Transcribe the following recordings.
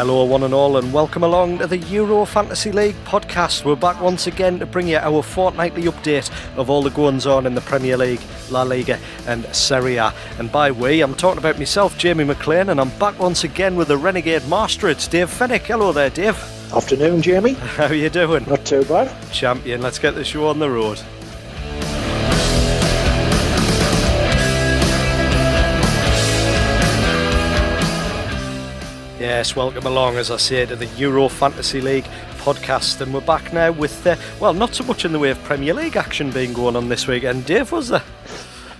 Hello one and all, and welcome along to the EuroFantasyLeague Podcast. We're back once again to bring you our fortnightly update of all the goings on in the Premier League, La Liga and Serie A. And by we, I'm talking about myself, Jamie McLean, and I'm back once again with the Renegade Master. It's Dave Fennick. Hello there, Dave. Afternoon, Jamie. How are you doing? Not too bad. Champion. Let's get the show on the road. Yes, welcome along, as I say, to the EuroFantasyLeague Podcast, and we're back now with, not so much in the way of Premier League action being going on this weekend. Dave, was there?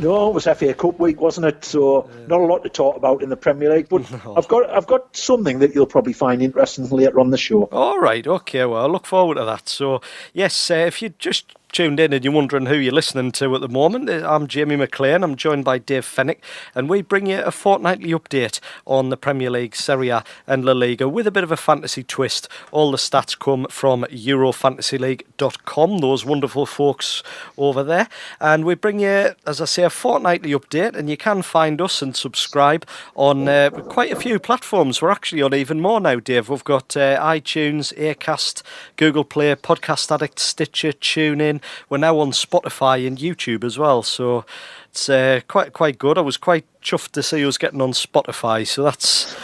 No, it was FA Cup week, wasn't it? So not a lot to talk about in the Premier League, but no. I've got something that you'll probably find interesting later on the show. All right, okay, well, I look forward to that. So, yes, if you just tuned in and you're wondering who you're listening to at the moment, I'm Jamie McLean. I'm joined by Dave Fennick, and we bring you a fortnightly update on the Premier League, Serie A and La Liga with a bit of a fantasy twist. All the stats come from EuroFantasyLeague.com, those wonderful folks over there, and we bring you, as I say, a fortnightly update, and you can find us and subscribe on quite a few platforms. We're actually on even more now, Dave. We've got iTunes, Acast, Google Play, Podcast Addict, Stitcher, TuneIn. We're now on Spotify and YouTube as well, so it's quite good. I was quite chuffed to see us getting on Spotify, so that's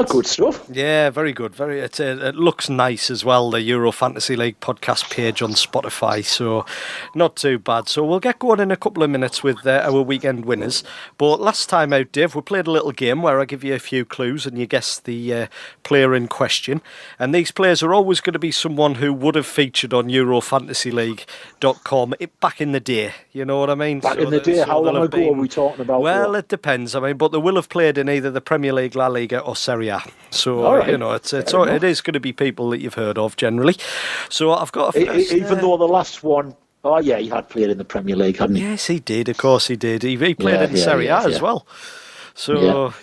good stuff. Yeah, very good. It looks nice as well, the EuroFantasyLeague podcast page on Spotify, so not too bad. So we'll get going in a couple of minutes with our weekend winners. But last time out, Dave, we played a little game where I give you a few clues and you guess the player in question. And these players are always going to be someone who would have featured on EuroFantasyLeague.com back in the day. You know what I mean? Back in the day, how long ago are we talking about? Well, it depends. I mean, but they will have played in either the Premier League, La Liga or Serie A. So, right. You know, it is going to be people that you've heard of generally. So I've got a first, even though the last one, he had played in the Premier League, hadn't he? Yes, he did. Of course he did. He played in Serie A as well. So,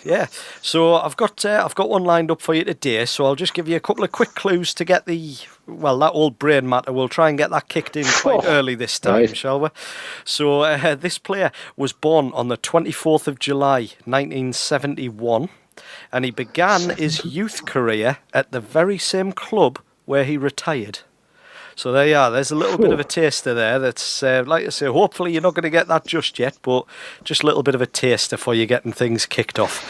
So I've got one lined up for you today. So I'll just give you a couple of quick clues to get that old brain matter. We'll try and get that kicked in quite early this time, right. Shall we? So this player was born on the 24th of July, 1971. And he began his youth career at the very same club where he retired. So there you are. There's a little bit of a taster there. That's, like I say, hopefully you're not going to get that just yet, but just a little bit of a taster for you getting things kicked off.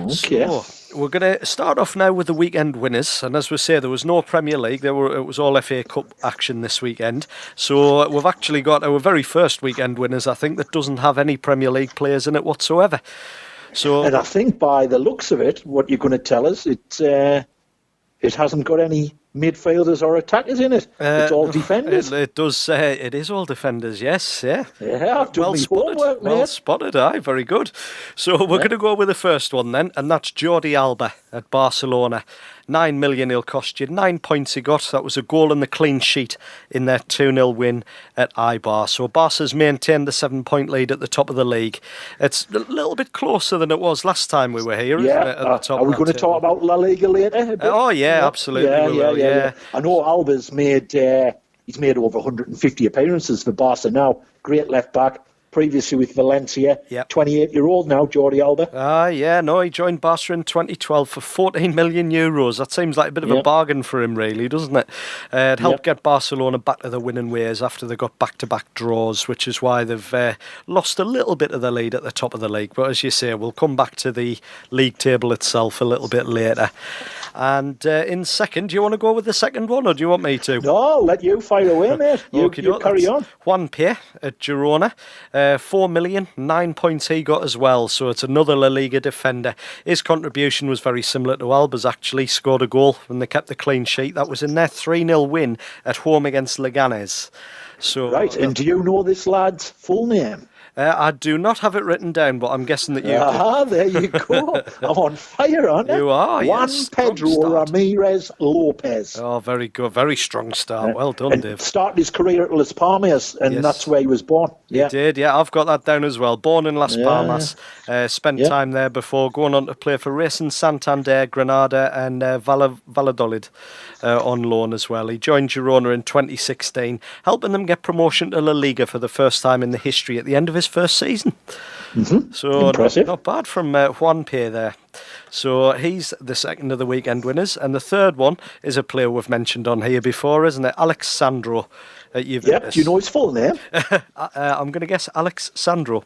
Okay. So we're going to start off now with the weekend winners. And as we say, there was no Premier League. It was all FA Cup action this weekend. So we've actually got our very first weekend winners, I think, that doesn't have any Premier League players in it whatsoever. So, and I think by the looks of it, what you're going to tell us, it hasn't got any midfielders or attackers in it. It's all defenders. It does. It is all defenders. Yes. Yeah. Yeah. I've done my homework, mate. Well spotted. Aye, very good. So we're going to go with the first one then, and that's Jordi Alba at Barcelona. 9 million he'll cost you. 9 points he got. That was a goal and the clean sheet in their 2-0 win at Eibar. So Barca's maintained the 7-point lead at the top of the league. It's a little bit closer than it was last time we were here. Yeah. At the top are we going to talk about La Liga later? Oh yeah, absolutely. Yeah. I know Alba's made he's made over 150 appearances for Barca now. Great left back. Previously with Valencia, 28-year-old now, Jordi Alba. He joined Barca in 2012 for 14 million euros. That seems like a bit of a bargain for him, really, doesn't it? It helped get Barcelona back to the winning ways after they got back-to-back draws, which is why they've lost a little bit of the lead at the top of the league. But as you say, we'll come back to the league table itself a little bit later. And in second, do you want to go with the second one, or do you want me to? No, I'll let you fire away, mate. You carry on. Juan Pierre at Girona. 4 million, 9 points he got as well, so it's another La Liga defender. His contribution was very similar to Alba's, actually. Scored a goal when they kept the clean sheet. That was in their 3-0 win at home against Leganes. So, right, and do you know this lad's full name? I do not have it written down, but I'm guessing that you do. There you go. I'm on fire, aren't I? You are, Juan Pedro Ramirez Lopez. Oh, very good. Very strong start. Well done, Dave. Started his career at Las Palmas, and that's where he was born. He did, I've got that down as well. Born in Las Palmas. Spent time there before going on to play for Racing Santander, Granada, and Valladolid on loan as well. He joined Girona in 2016, helping them get promotion to La Liga for the first time in the history at the end of of his first season. So Impressive. not bad from Juan Pe there. So he's the second of the weekend winners. And the third one is a player we've mentioned on here before, isn't it? Alexandro at Juventus. Yeah, do you know his full name? I'm going to guess Alex Sandro.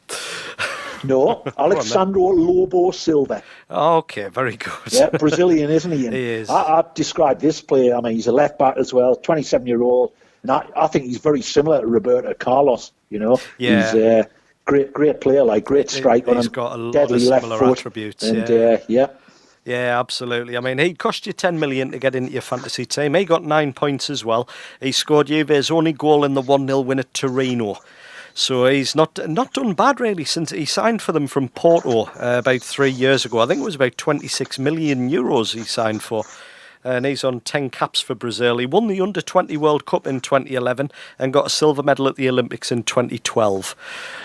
No, Alexandro Lobo Silva. Okay, very good. Yeah, Brazilian, isn't he? And He is. I described this player, I mean, he's a left-back as well, 27-year-old. And I think he's very similar to Roberto Carlos, you know. Yeah. He's a great player, like great strike on him. He's got a lot deadly of left similar foot. attributes. And, Yeah, absolutely. I mean, he cost you 10 million to get into your fantasy team. He got 9 points as well. He scored Juve's only goal in the 1-0 win at Torino. So he's not done bad, really, since he signed for them from Porto about 3 years ago. I think it was about 26 million euros he signed for. And he's on 10 caps for Brazil. He won the Under-20 World Cup in 2011 and got a silver medal at the Olympics in 2012.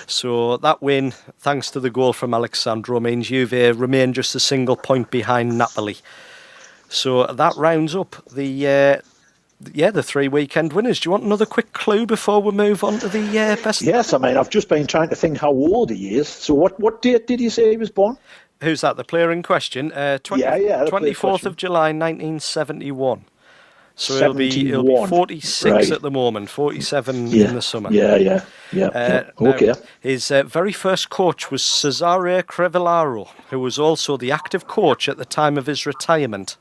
So that win, thanks to the goal from Alexandro, means Juve remain just a single point behind Napoli. So that rounds up the 3 weekend winners. Do you want another quick clue before we move on to the best? Yes, I mean, I've just been trying to think how old he is. So what date did you say he was born? Who's that? The player in question? 24th of July, 1971. So he'll be 46 at the moment, 47 in the summer. Yeah. Okay. Now, his very first coach was Cesare Crevellaro, who was also the active coach at the time of his retirement.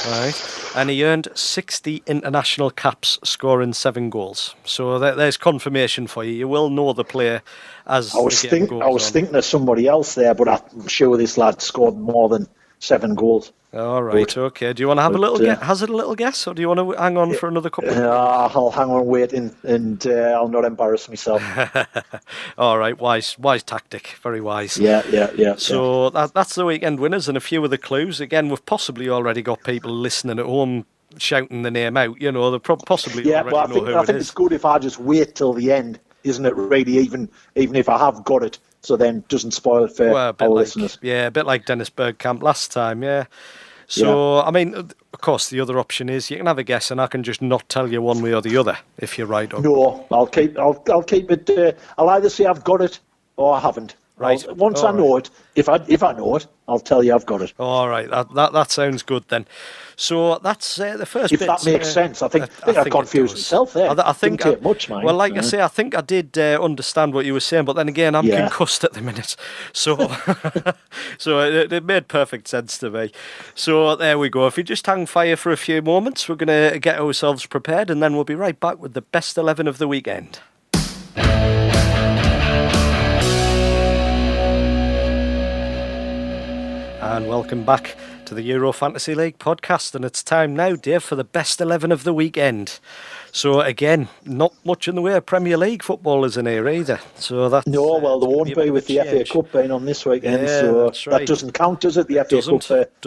Right. And he earned 60 international caps, scoring 7 goals. So there's confirmation for you. You will know the player as I was thinking of somebody else there, but I'm sure this lad scored more than 7 goals. All right, okay. Do you want to have a little hazard a little guess, or do you want to hang on for another couple? I'll hang on waiting, and I'll not embarrass myself. All right, wise tactic, very wise. Yeah. So that's the weekend winners and a few of the clues. Again, we've possibly already got people listening at home shouting the name out. You know, they possibly already know who it is. I think it's good if I just wait till the end, isn't it? Really, even if I have got it, so then it doesn't spoil it for our listeners. Yeah, a bit like Dennis Bergkamp last time. Yeah. So, I mean, of course, the other option is you can have a guess, and I can just not tell you one way or the other if you're right. No, I'll keep it. I'll either say I've got it or I haven't. Right. Once I know it, if I know it, I'll tell you I've got it. All right, that sounds good then. So that's the first bit. If that makes sense, I think I confused myself there. I think didn't take much, mate. Well, like I say, I think I did understand what you were saying, but then again, I'm concussed at the minute, so it made perfect sense to me. So there we go. If you just hang fire for a few moments, we're going to get ourselves prepared, and then we'll be right back with the best 11 of the weekend. And welcome back to the Euro Fantasy League podcast, and it's time now, Dave, for the best 11 of the weekend. So again, not much in the way of Premier League football isn't here either. So that's there won't be with the FA Cup being on this weekend. That doesn't count, does it? The FA Cup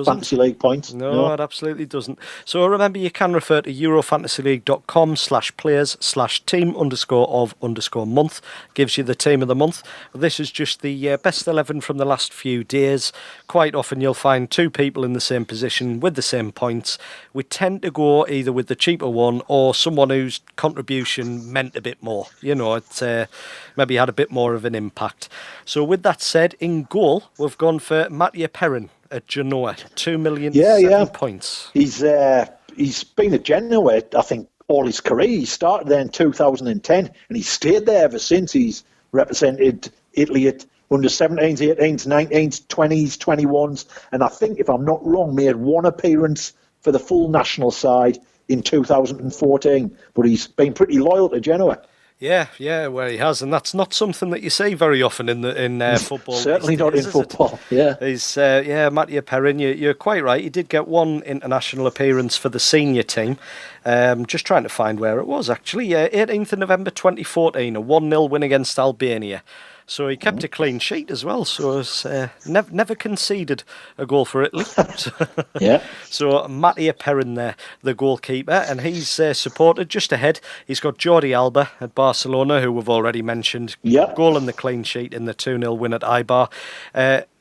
Fantasy League points. No, it absolutely doesn't. So remember, you can refer to EuroFantasyLeague.com/players/team_of_month. Gives you the team of the month. This is just the best 11 from the last few days. Quite often you'll find 2 people in the same position with the same points. We tend to go either with the cheaper one or someone whose contribution meant a bit more. You know, it maybe had a bit more of an impact. So with that said, in goal, we've gone for Mattia Perrin at Genoa, 2 million 7 points. He's been at Genoa, I think, all his career. He started there in 2010, and he's stayed there ever since. He's represented Italy at under 17s, 18s, 19s, 20s, 21s, and I think, if I'm not wrong, made 1 appearance for the full national side in 2014, but he's been pretty loyal to Genoa. Yeah, well, he has, and that's not something that you see very often in football. Certainly not in football. Yeah, he's Mattia Perrin. You're quite right. He did get 1 international appearance for the senior team. Just trying to find where it was actually. 18th of November 2014, a 1-0 win against Albania. So he kept a clean sheet as well. So he's never conceded a goal for Italy. So Mattia Perrin there, the goalkeeper, and he's supported just ahead. He's got Jordi Alba at Barcelona, who we've already mentioned. Goal and the clean sheet in the 2-0 win at Eibar,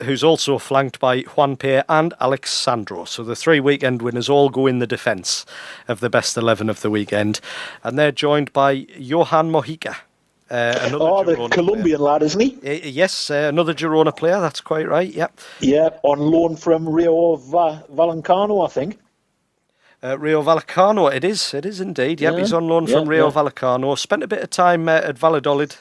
who's also flanked by Juan Pe and Alex Sandro. So the 3 weekend winners all go in the defence of the best 11 of the weekend. And they're joined by Johan Mojica Another the Girona Colombian lad, isn't he? Yes, another Girona player. That's quite right. Yep. Yeah, on loan from Rio Vallecano, I think. Rio Vallecano, it is indeed. Yep, he's on loan from Rio Vallecano. Spent a bit of time at Valladolid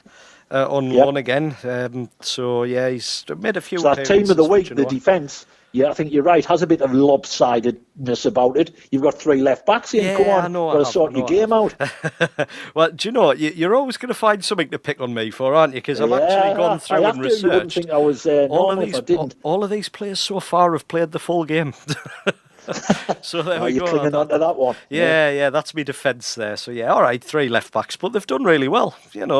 on loan again. So yeah, he's made a few. So that team of the week, the defence. Yeah, I think you're right. Has a bit of lopsidedness about it. You've got 3 left backs in. Come on, got to sort your game out. Well, do you know, you're always going to find something to pick on me for, aren't you? Because I've actually gone through and researched. You wouldn't think I was normal if I didn't. All of these players so far have played the full game. So there we go. You're clinging on to that one. Yeah, that's my defence there. So yeah, all right, 3 left backs, but they've done really well,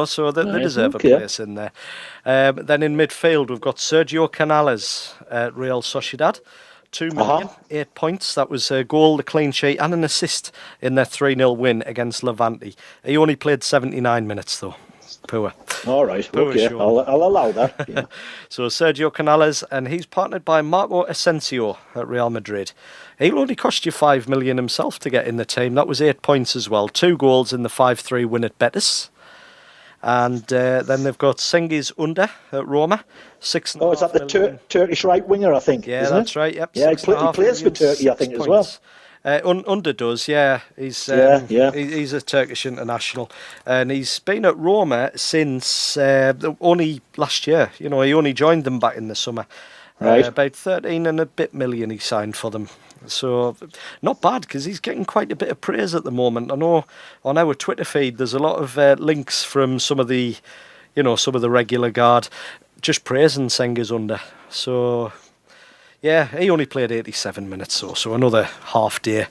so they deserve a place in there. Then in midfield, we've got Sergio Canales at Real Sociedad. 2 million, 8 points. That was a goal, the clean sheet, and an assist in their 3-0 win against Levante. He only played 79 minutes though. Poor. All right, okay, I'll allow that. Yeah. So Sergio Canales, and he's partnered by Marco Asensio at Real Madrid. He'll only cost you 5 million himself to get in the team. That was 8 points as well. 2 goals in the 5-3 win at Betis. And then they've got Cengiz Under at Roma. 6.5 is that the Turkish right winger, I think? Yeah, that's right. Yep. Yeah, he plays for Turkey, I think, as well. Under does, yeah. He's a Turkish international, and he's been at Roma since only last year. He only joined them back in the summer. Right. About 13 and a bit million he signed for them. So not bad, because he's getting quite a bit of praise at the moment. I know on our Twitter feed there's a lot of links from some of the regular guard just praising Cengiz Under. So yeah, he only played 87 minutes or so, another half day.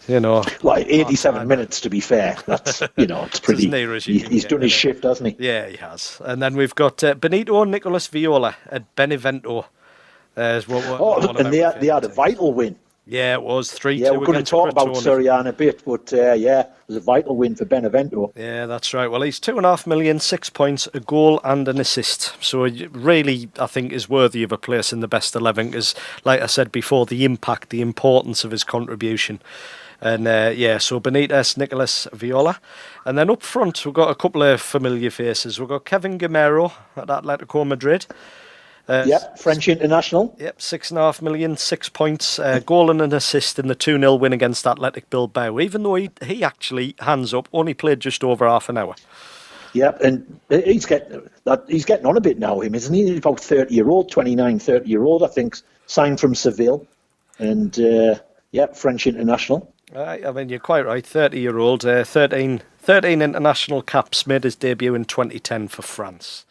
Like 87 minutes, to be fair. That's, it's pretty. He's done his shift, hasn't he? Yeah, he has. And then we've got Benito Nicolas Viola at Benevento. And they had a vital win. Yeah, it was 3-2. Yeah, we're going to talk about Serie A in a bit, but it was a vital win for Benevento. Yeah, that's right. Well, he's 2.5 million, 6 points, a goal and an assist. So really, I think, is worthy of a place in the best 11, because, like I said before, the impact, the importance of his contribution. And so Benitez, Nicolas Viola. And then up front, we've got a couple of familiar faces. We've got Kevin Gamero at Atletico Madrid. French international. Yep, 6.5 million, 6 points, goal and an assist in the 2-0 win against Athletic Bilbao, even though he actually, hands up, only played just over half an hour. Yeah, and he's getting on a bit now, isn't he? He's about 30-year-old, 29, 30-year-old, I think, signed from Seville. And, French international. I mean, you're quite right, 30-year-old, 13 international caps, made his debut in 2010 for France.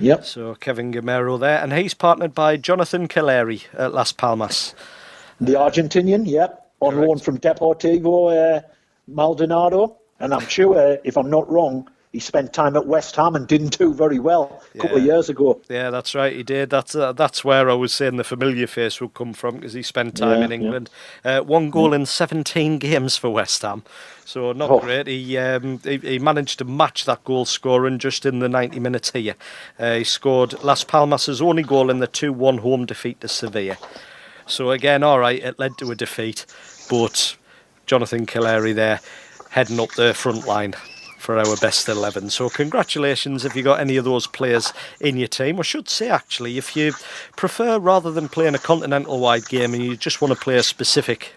Yep. So Kevin Gamero there, and he's partnered by Jonathan Kelleri at Las Palmas. The Argentinian, on loan from Deportivo Maldonado. And I'm sure, if I'm not wrong, he spent time at West Ham and didn't do very well a couple of years ago. Yeah, that's right, he did. That's where I was saying the familiar face would come from, because he spent time in England. 1 goal in 17 games for West Ham. So not great. He managed to match that goal scoring just in the 90 minutes here. He scored Las Palmas' only goal in the 2-1 home defeat to Sevilla. So again, all right, it led to a defeat, but Jonathan Kelleri there heading up the front line for our best 11. So congratulations if you got any of those players in your team. I should say, actually, if you prefer, rather than playing a continental-wide game and you just want to play a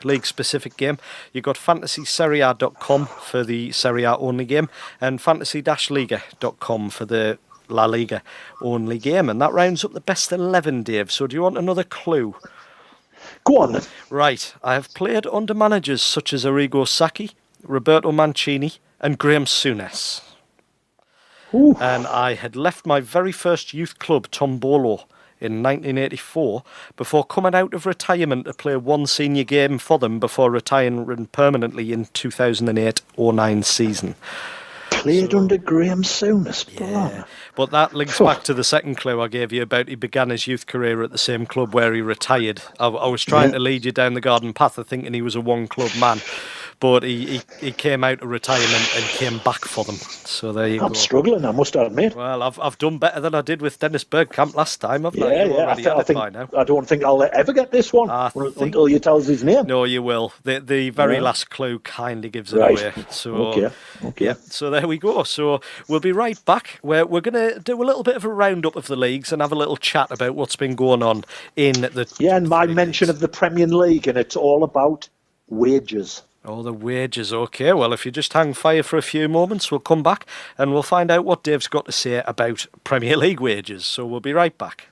league-specific game, you've got fantasyseriea.com for the Serie A only game, and fantasy-liga.com for the La Liga only game. And that rounds up the best 11, Dave. So do you want another clue? Go on then. Right. I have played under managers such as Arrigo Sacchi, Roberto Mancini, and Graham Souness. And I had left my very first youth club, Tombolo, in 1984 before coming out of retirement to play one senior game for them before retiring permanently in 2008-09 season. Played under Graham Souness. Yeah. But that links back to the second clue I gave you about he began his youth career at the same club where he retired. I was trying to lead you down the garden path of thinking he was a one-club man. but he came out of retirement and came back for them. So there you go. I'm struggling, I must admit. Well, I've done better than I did with Dennis Bergkamp last time, haven't I? I don't think I'll ever get this one until you tell us his name. No, you will. The very last clue kind of gives it away. So, okay. Yeah, so there we go. So we'll be right back. We're going to do a little bit of a roundup of the leagues and have a little chat about what's been going on in the... Yeah, and my mention of the Premier League, and it's all about wages. Oh, the wages. Okay, well, if you just hang fire for a few moments, we'll come back and we'll find out what Dave's got to say about Premier League wages. So we'll be right back.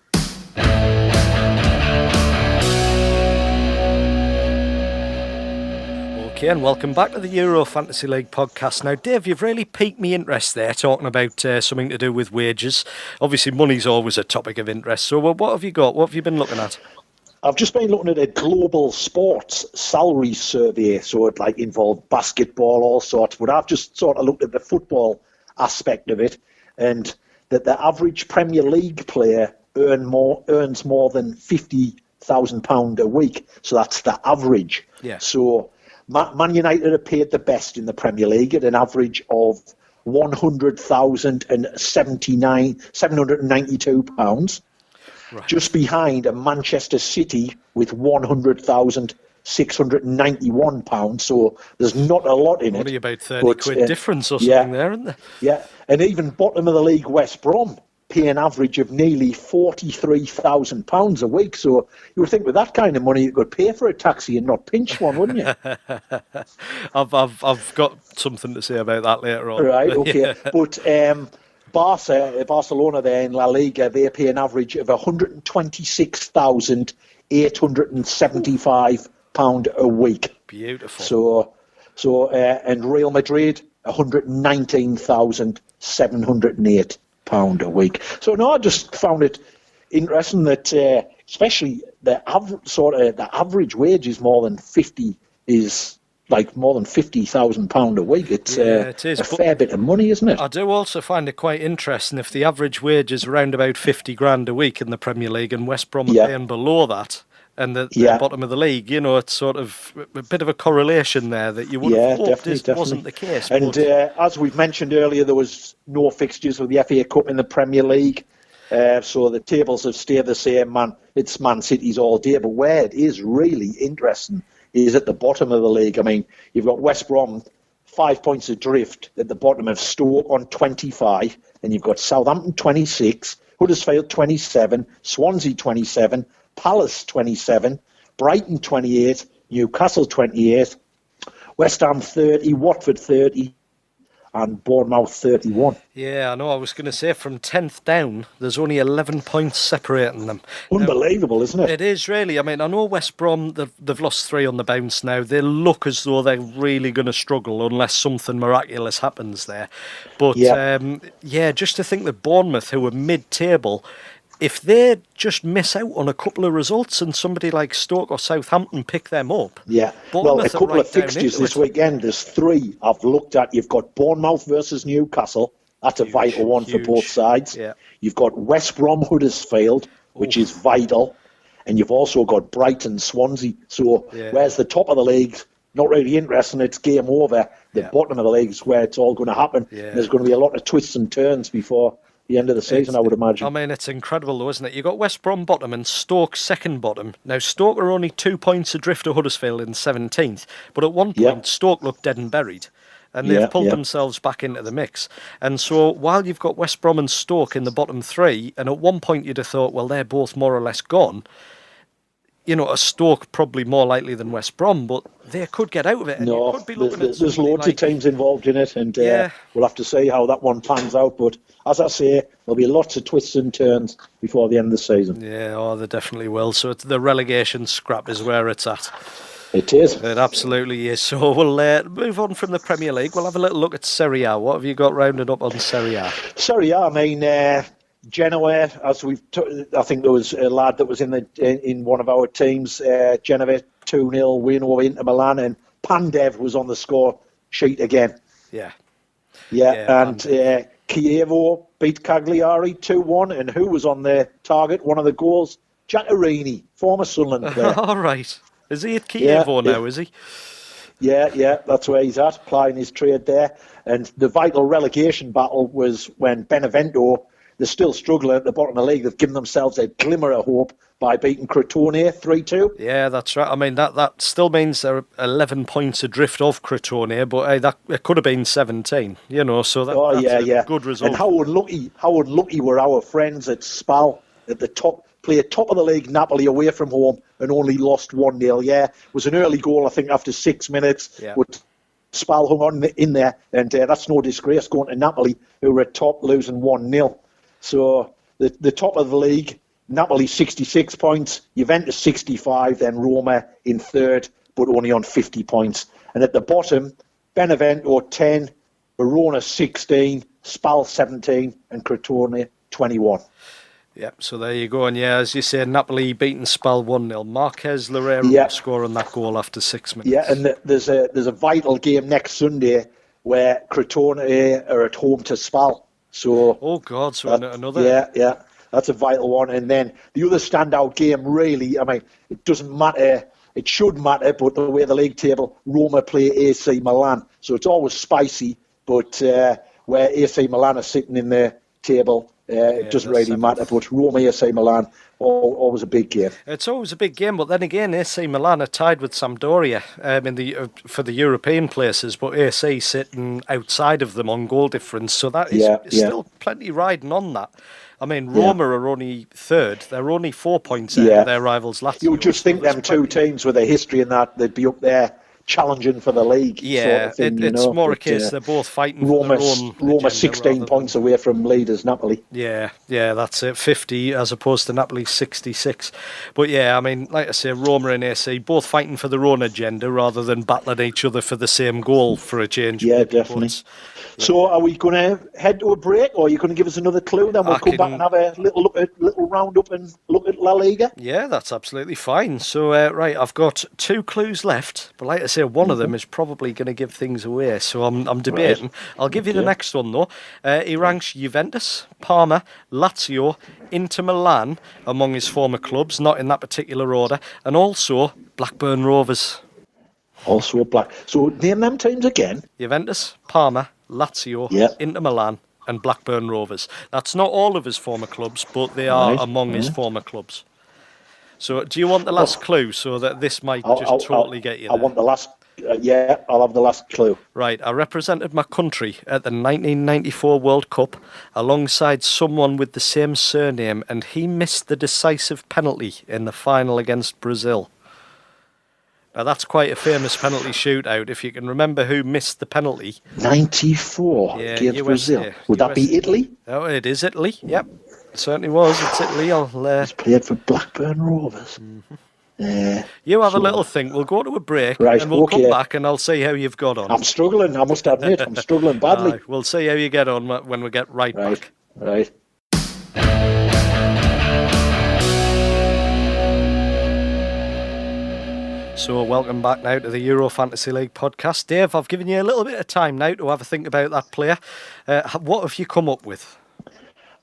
Okay, and welcome back to the EuroFantasyLeague Podcast. Now, Dave, you've really piqued me interest there, talking about something to do with wages. Obviously, money's always a topic of interest. So what have you got? What have you been looking at? I've just been looking at a global sports salary survey, so it involved basketball, all sorts, but I've just sort of looked at the football aspect of it, and that the average Premier League player earns more than £50,000 a week. So that's the average. Yeah. So Man United are paid the best in the Premier League at an average of £100,792, right, just behind a Manchester City with £100,691. So there's not a lot in it. Only about 30 quid difference or something there, isn't there? Yeah, and even bottom of the league, West Brom, pay an average of nearly £43,000 a week. So you would think with that kind of money you could pay for a taxi and not pinch one, wouldn't you? I've got something to say about that later on. Right, okay. But Barcelona there in La Liga, they pay an average of £126,875 a week. Beautiful. So and Real Madrid, £119,708 a week. So no, I just found it interesting that especially the average wage is more than £50,000 a week. It's it is, a fair bit of money, isn't it? I do also find it quite interesting if the average wage is around about 50 grand a week in the Premier League and West Brom are paying below that. And the bottom of the league, it's sort of a bit of a correlation there that you would have hoped definitely. Wasn't the case. And as we've mentioned earlier, there was no fixtures with the FA Cup in the Premier League, so the tables have stayed the same. It's Man City's all day, but where it is really interesting is at the bottom of the league. I mean, you've got West Brom 5 points adrift at the bottom of Stoke on 25, and you've got Southampton 26, Huddersfield 27, Swansea 27, Palace 27, Brighton 28, Newcastle 28, West Ham 30, Watford 30, and Bournemouth 31. Yeah, I know. I was going to say from 10th down, there's only 11 points separating them. Unbelievable, isn't it? It is, really. I mean, I know West Brom, they've lost 3 on the bounce now. They look as though they're really going to struggle unless something miraculous happens there. But, just to think that Bournemouth, who are mid-table, if they just miss out on a couple of results and somebody like Stoke or Southampton pick them up... Yeah, Bournemouth a couple of fixtures this weekend. There's 3 I've looked at. You've got Bournemouth versus Newcastle. That's a vital one for both sides. Yeah. You've got West Brom Huddersfield, which is vital. And you've also got Brighton Swansea. So whereas the top of the league's not really interesting, it's game over. The bottom of the league is where it's all going to happen. Yeah. There's going to be a lot of twists and turns before the end of the season, I would imagine. I mean, it's incredible though, isn't it? You've got West Brom bottom and Stoke second bottom. Now, Stoke are only 2 points adrift of Huddersfield in 17th, but at one point, Stoke looked dead and buried, and they've pulled themselves back into the mix. And so, while you've got West Brom and Stoke in the bottom 3, and at one point you'd have thought, well, they're both more or less gone, a Stoke probably more likely than West Brom, but they could get out of it. And you could be looking at there's loads of teams involved in it, and we'll have to see how that one pans out. But as I say, there'll be lots of twists and turns before the end of the season. Yeah, there definitely will. So the relegation scrap is where it's at. It is. It absolutely is. So we'll move on from the Premier League. We'll have a little look at Serie A. What have you got rounded up on Serie A? Serie A, I mean... Genoa, as I think there was a lad that was in one of our teams. Genoa 2-0 win over Inter Milan, and Pandev was on the score sheet again. Yeah, and Chievo beat Cagliari 2-1, and who was on the target? One of the goals, Giaccherini, former Sunderland player. All right, is he at Chievo now? Is he? Yeah, that's where he's at, plying his trade there. And the vital relegation battle was when Benevento, they're still struggling at the bottom of the league. They've given themselves a glimmer of hope by beating Crotone 3-2. Yeah, that's right. I mean, that still means they're 11 points adrift of Crotone, but that it could have been 17, so that's a good result. And how unlucky were our friends at Spal at the top, played top of the league, Napoli away from home, and only lost 1-0. Yeah, it was an early goal, I think, after 6 minutes. Yeah. But Spal hung on in there, and that's no disgrace going to Napoli, who were at top, losing 1-0. So the top of the league, Napoli 66 points, Juventus 65, then Roma in third, but only on 50 points. And at the bottom, Benevento 10, Verona 16, Spal 17, and Crotone 21. Yep, so there you go. And yeah, as you say, Napoli beating Spal 1-0. Marquez Loureiro scoring that goal after 6 minutes. Yeah, and there's a vital game next Sunday where Crotone are at home to Spal. So oh God, so another. Yeah, that's a vital one. And then the other standout game, really, I mean, it doesn't matter. It should matter, but the way the league table, Roma play AC Milan, so it's always spicy. But where AC Milan are sitting in the table, it doesn't really matter. But Roma, AC Milan, always a big game. It's always a big game, but then again, AC Milan are tied with Sampdoria for the European places, but AC sitting outside of them on goal difference, so that is still plenty riding on that. I mean, Roma are only third; they're only 4 points out of their rivals Lazio. You would just think them two teams with a history in that they'd be up there challenging for the league. Yeah, sort of thing, it's more a case they're both fighting for their own Roma 16 points away from leaders Napoli. Yeah, that's it, 50 as opposed to Napoli 66. But yeah, I mean, like I say, Roma and AC both fighting for their own agenda rather than battling each other for the same goal for a change. Yeah, definitely. So are we going to head to a break, or are you going to give us another clue? Then we'll come back and have a little round up and look at La Liga. Yeah, that's absolutely fine. So, right, I've got 2 clues left, but like I say, one of them is probably going to give things away. So I'm debating. Right. I'll give you the next one, though. He ranks Juventus, Parma, Lazio, Inter Milan among his former clubs, not in that particular order, and also Blackburn Rovers. Also black. So name them teams again. Juventus, Parma, Lazio, Inter Milan and Blackburn Rovers. That's not all of his former clubs, but they are among his former clubs. So do you want the last clue so that this might totally get you there? I want the last... I'll have the last clue. Right, I represented my country at the 1994 World Cup alongside someone with the same surname, and he missed the decisive penalty in the final against Brazil. Now, that's quite a famous penalty shootout, if you can remember who missed the penalty. 94 against Brazil. Would that be Italy? Oh, it is Italy, yep. It certainly was. It's Italy. He's played for Blackburn Rovers. Mm-hmm. You have a little think. We'll go to a break and we'll come back and I'll see how you've got on. I'm struggling, I must admit. I'm struggling badly. Right, we'll see how you get on when we get back. Right. So welcome back now to the Euro Fantasy League podcast. Dave, I've given you a little bit of time now to have a think about that player. What have you come up with?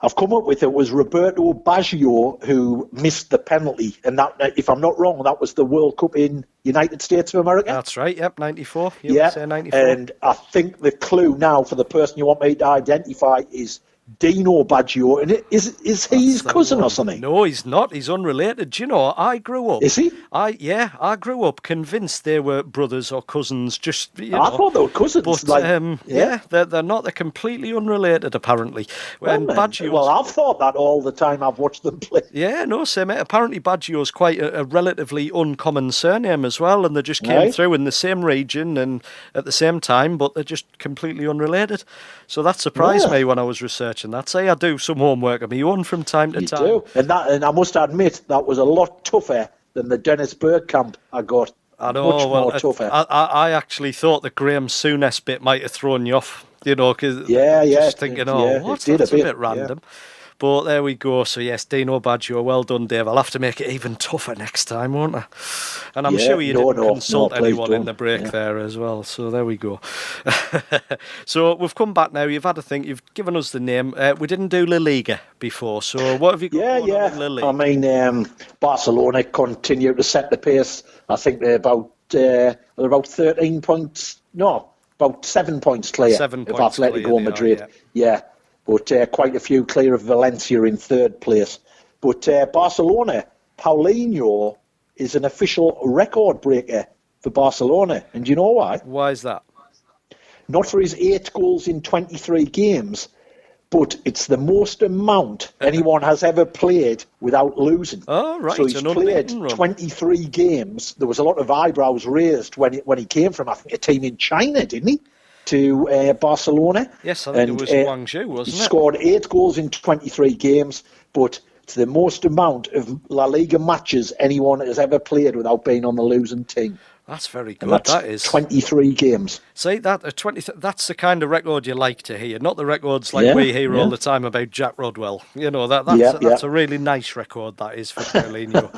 I've come up with it was Roberto Baggio who missed the penalty, and that, if I'm not wrong, that was the World Cup in United States of America. That's right. Yep, 94. Say 94. And I think the clue now for the person you want me to identify is Dino Baggio, and is he his cousin or something? No, he's not. He's unrelated. Do you know, I grew up... Is he? I grew up convinced they were brothers or cousins. Just I thought they were cousins. But they're not. They're completely unrelated, apparently. Well, I've thought that all the time I've watched them play. Yeah, no, same. Apparently Baggio's quite a relatively uncommon surname as well, and they just came through in the same region and at the same time, but they're just completely unrelated. So that surprised me when I was researching that. Say I do some homework on my own from time to time. You do. And I must admit, that was a lot tougher than the Dennis Bergkamp I got. I know. Much more tougher. I actually thought the Graham Souness bit might have thrown you off, because just thinking, that's a bit random. Yeah. But there we go. So yes, Dino Baggio, well done, Dave. I'll have to make it even tougher next time, won't I? And I'm sure you didn't consult anyone in the break there as well. So there we go. So we've come back now. You've had a think. You've given us the name. We didn't do La Liga before. So what have you got going on in La Liga? I mean, Barcelona continue to set the pace. I think they're about... They're about 13 points. No, about 7 points clear 7 of points Atletico clear Madrid. are, yeah. But quite a few clear of Valencia in third place. But Barcelona, Paulinho is an official record breaker for Barcelona. And do you know why? Why is that? Not for his 8 goals in 23 games, but it's the most amount anyone has ever played without losing. Oh, right. So he's played 23 games. There was a lot of eyebrows raised when he came from, I think, a team in China, didn't he? To Barcelona. Yes, I think it was Guangzhou, wasn't it? He scored 8 goals in 23 games, but it's the most amount of La Liga matches anyone has ever played without being on the losing team. That's very good. And that's that is 23 games. See that 20. That's the kind of record you like to hear, not the records like we hear all the time about Jack Rodwell. You know that's a really nice record that is for Paulinho.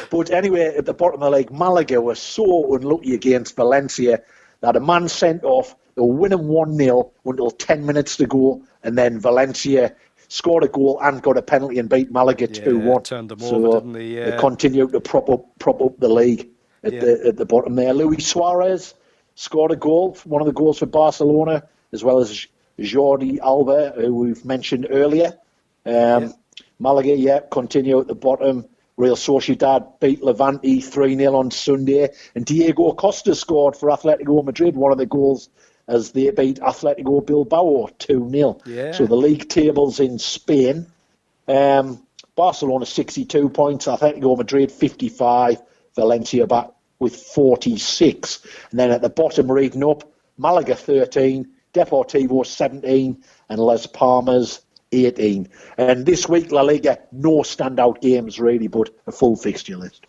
But anyway, at the bottom of the league, Malaga were so unlucky against Valencia that a man sent off. They were winning 1-0 until 10 minutes to go, and then Valencia scored a goal and got a penalty and beat Malaga 2-1. Turned them so over, didn't they? They continued to prop up the league at the bottom there. Luis Suarez scored a goal, one of the goals for Barcelona, as well as Jordi Alba, who we've mentioned earlier. Malaga, continue at the bottom. Real Sociedad beat Levante 3-0 on Sunday, and Diego Costa scored for Atletico Madrid, one of the goals as they beat Atletico Bilbao 2-0. Yeah. So the league tables in Spain, Barcelona 62 points, Atletico Madrid 55, Valencia back with 46. And then at the bottom, reading up, Malaga 13, Deportivo 17, and Las Palmas 18. And this week, La Liga, no standout games really, but a full fixture list.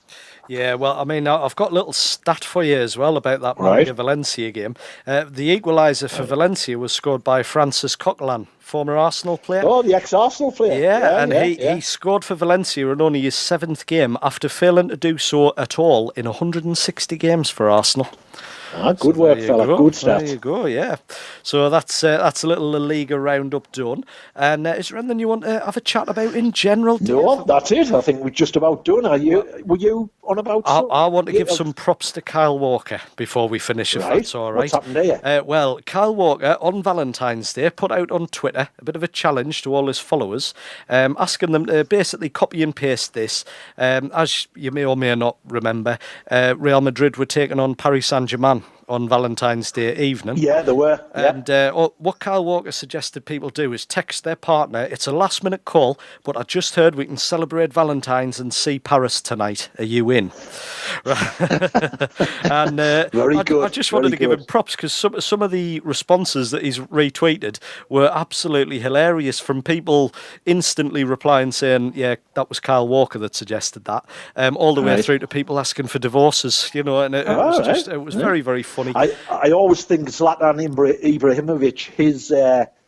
Yeah, well, I mean, I've got a little stat for you as well about that Malaga-Valencia game. The equaliser for Valencia was scored by Francis Coquelin, former Arsenal player. Oh, the ex-Arsenal player. He scored for Valencia in only his 7th game after failing to do so at all in 160 games for Arsenal. Good work, fella. Good stats. There you go, yeah. So that's a little La Liga roundup done. And is there anything you want to have a chat about in general, Dave? No, that's it. I think we're just about done. Were you on about something? I want to give some props to Kyle Walker before we finish, if that's all right. What's happened there? Well, Kyle Walker, on Valentine's Day, put out on Twitter a bit of a challenge to all his followers, asking them to basically copy and paste this. As you may or may not remember, Real Madrid were taking on Paris Saint-Germain on Valentine's Day evening. Yeah, they were. Yeah. And what Kyle Walker suggested people do is text their partner, it's a last-minute call, but I just heard we can celebrate Valentine's and see Paris tonight. Are you in? And Very good. I just wanted to give him props because some of the responses that he's retweeted were absolutely hilarious, from people instantly replying saying, yeah, that was Kyle Walker that suggested that, all the way through to people asking for divorces, you know, and it was very, very funny. I always think Zlatan Ibrahimovic, his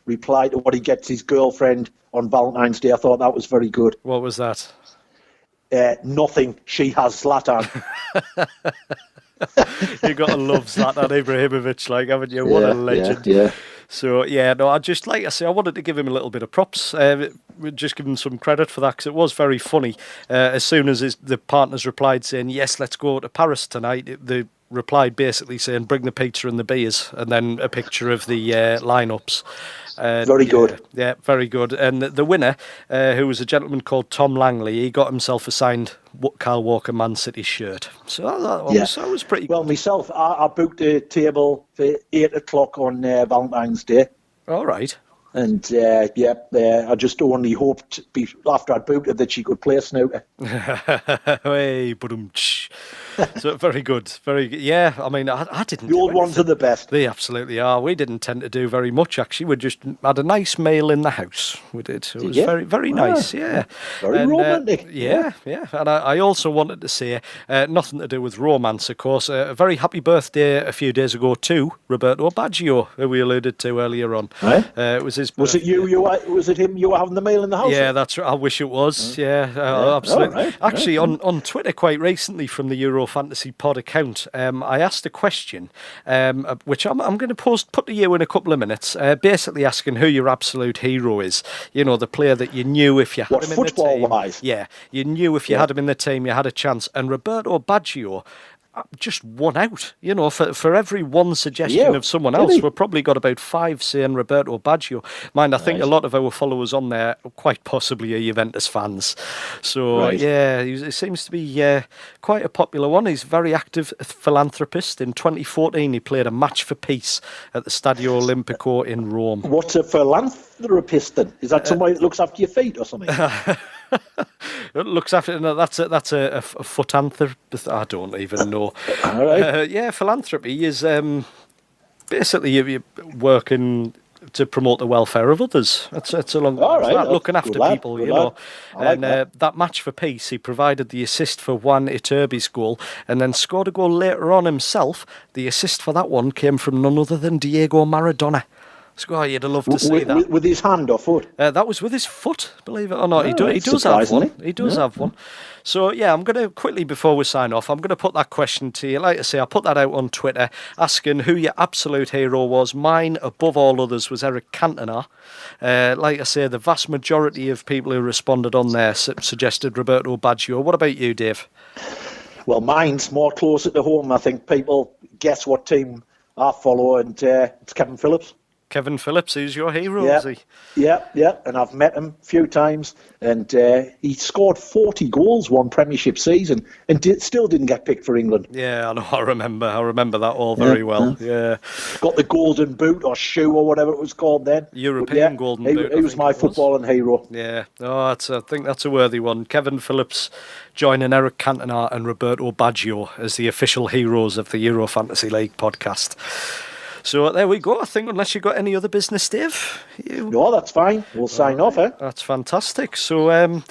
reply to what he gets his girlfriend on Valentine's Day, I thought that was very good. What was that? Nothing. She has Zlatan. You got to love Zlatan Ibrahimovic, like, haven't you? What a legend. Yeah. So, I just, like I say, I wanted to give him a little bit of props. Just give him some credit for that, because it was very funny. As soon as the partners replied saying, yes, let's go to Paris tonight, the replied basically saying, bring the pizza and the beers, and then a picture of the lineups. Very good. Yeah, very good. And the winner, who was a gentleman called Tom Langley, he got himself a signed Kyle Walker Man City shirt. So that was pretty good. Well, myself, I booked a table for 8 o'clock on Valentine's Day. All right. And, I just only hoped, after I'd booked it, that she could play snooker. Hey, so very good, very good. Yeah, I mean, I didn't. The old ones are the best. They absolutely are. We didn't tend to do very much, actually. We just had a nice meal in the house. We did. It was very, very nice. Yeah, very romantic. Yeah. And I also wanted to say, nothing to do with romance, of course. A very happy birthday a few days ago to Roberto Baggio, who we alluded to earlier on. Right. It was his. Was it you? Was it him? You were having the meal in the house? Yeah, that's right. I wish it was. Yeah, absolutely. Right. Actually, on Twitter quite recently from the EuroFantasy Pod account, I asked a question, which I'm going to put to you in a couple of minutes, basically asking who your absolute hero is. You know, the player that you knew if you had him in the team. Football-wise? Yeah, you knew if you had him in the team, you had a chance. And Roberto Baggio just one out. You know, for every one suggestion of someone else, really? we've probably got about 5 saying Roberto Baggio. Mind, I think a lot of our followers on there quite possibly are Juventus fans. So, yeah, he seems to be quite a popular one. He's a very active philanthropist. In 2014, he played a match for peace at the Stadio Olimpico in Rome. What's a philanthropist then? Is that somebody that looks after your feet or something? It looks after that's a footanthropist. I don't even know. All right. Yeah, philanthropy is basically you working to promote the welfare of others. It's along that, looking after people, you know. Like that match for peace, he provided the assist for Juan Iturbi's goal, and then scored a goal later on himself. The assist for that one came from none other than Diego Maradona. So, you'd have loved to see that. With his hand or foot? That was with his foot, believe it or not. He does have one. He does have one. So, yeah, I'm going to quickly, before we sign off, I'm going to put that question to you. Like I say, I put that out on Twitter, asking who your absolute hero was. Mine, above all others, was Eric Cantona. Like I say, the vast majority of people who responded on there suggested Roberto Baggio. What about you, Dave? Well, mine's more closer to home. I think people guess what team I follow, and it's Kevin Phillips. Kevin Phillips, who's your hero, is he? Yeah, and I've met him a few times, and he scored 40 goals one Premiership season, and still didn't get picked for England. Yeah, I know. I remember that all very well. Yeah, got the golden boot or shoe or whatever it was called then. European golden boot. He was my footballing hero. Yeah, I think that's a worthy one. Kevin Phillips joining Eric Cantona and Roberto Baggio as the official heroes of the Euro Fantasy League podcast. So there we go. I think unless you've got any other business, Dave. No, that's fine. We'll sign off, eh? That's fantastic. So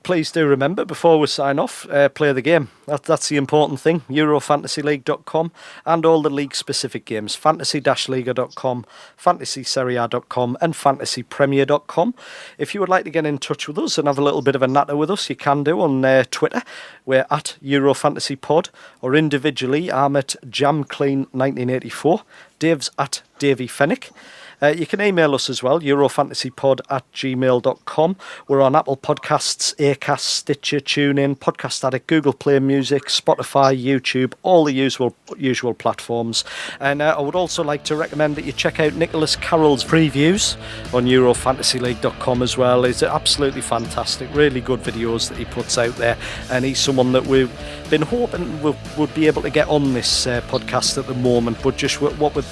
please do remember, before we sign off, play the game. That's the important thing. EuroFantasyLeague.com and all the league-specific games. Fantasy-Liga.com, FantasySerie.com and FantasyPremier.com. If you would like to get in touch with us and have a little bit of a natter with us, you can do on Twitter. We're at EuroFantasyPod, or individually, I'm at JamClean1984. Dave's at Davey Fennick. You can email us as well, eurofantasypod@gmail.com. We're on Apple Podcasts, Acast, Stitcher, TuneIn, Podcast Addict, Google Play Music, Spotify, YouTube, all the usual platforms. And I would also like to recommend that you check out Nicholas Carroll's previews on eurofantasyleague.com as well. He's absolutely fantastic, really good videos that he puts out there. And he's someone that we've been hoping would be able to get on this podcast at the moment, but just what with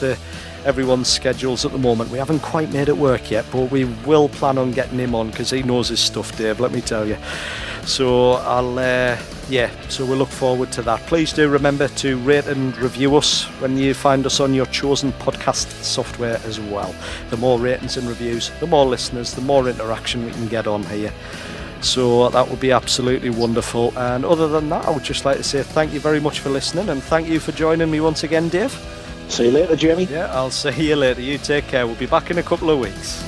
everyone's schedules at the moment, we haven't quite made it work yet, but we will plan on getting him on because he knows his stuff, Dave, let me tell you. So so we look forward to that. Please do remember to rate and review us when you find us on your chosen podcast software as well. The more ratings and reviews, the more listeners, the more interaction we can get on here. So that would be absolutely wonderful. And other than that, I would just like to say thank you very much for listening, and thank you for joining me once again, Dave. See you later, Jamie. Yeah, I'll see you later. You take care. We'll be back in a couple of weeks.